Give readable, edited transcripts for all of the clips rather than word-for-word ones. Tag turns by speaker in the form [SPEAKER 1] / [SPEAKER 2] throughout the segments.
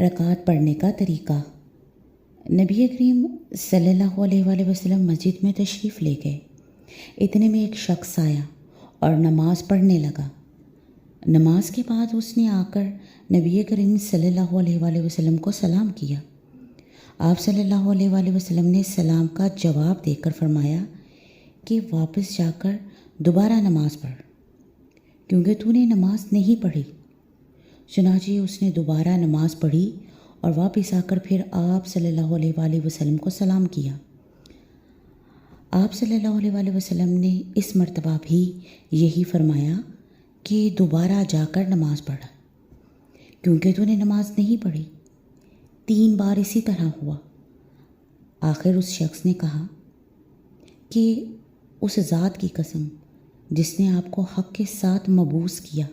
[SPEAKER 1] رکعت پڑھنے کا طریقہ۔ نبی کریم صلی اللہ علیہ وآلہ وسلم مسجد میں تشریف لے گئے۔ اتنے میں ایک شخص آیا اور نماز پڑھنے لگا۔ نماز کے بعد اس نے آ کر نبی کریم صلی اللہ علیہ وآلہ وسلم کو سلام کیا۔ آپ صلی اللہ علیہ وآلہ وسلم نے سلام کا جواب دے کر فرمایا کہ واپس جا کر دوبارہ نماز پڑھ، کیونکہ تو نے نماز نہیں پڑھی۔ چنانچہ اس نے دوبارہ نماز پڑھی اور واپس آ کر پھر آپ صلی اللہ علیہ وآلہ وسلم کو سلام کیا۔ آپ صلی اللہ علیہ وآلہ وسلم نے اس مرتبہ بھی یہی فرمایا کہ دوبارہ جا کر نماز پڑھ، کیونکہ تو نے نماز نہیں پڑھی۔ 3 بار اسی طرح ہوا۔ آخر اس شخص نے کہا کہ اس ذات کی قسم جس نے آپ کو حق کے ساتھ مبعوث کیا،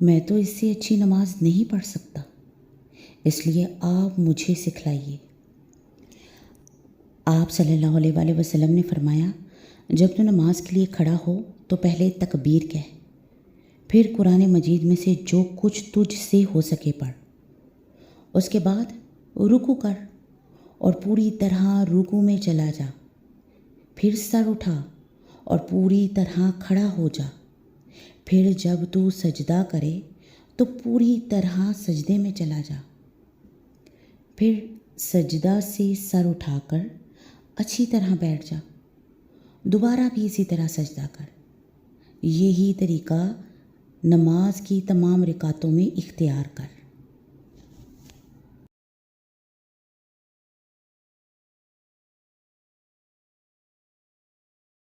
[SPEAKER 1] میں تو اس سے اچھی نماز نہیں پڑھ سکتا، اس لیے آپ مجھے سکھلائیے۔ آپ صلی اللہ علیہ وآلہ وسلم نے فرمایا، جب تو نماز کے لیے کھڑا ہو تو پہلے تکبیر کہہ، پھر قرآن مجید میں سے جو کچھ تجھ سے ہو سکے پڑھ، اس کے بعد رکوع کر اور پوری طرح رکوع میں چلا جا، پھر سر اٹھا اور پوری طرح کھڑا ہو جا، پھر جب تو سجدہ کرے تو پوری طرح سجدے میں چلا جا، پھر سجدہ سے سر اٹھا کر اچھی طرح بیٹھ جا، دوبارہ بھی اسی طرح سجدہ کر۔ یہی طریقہ نماز کی تمام رکعتوں میں اختیار کر۔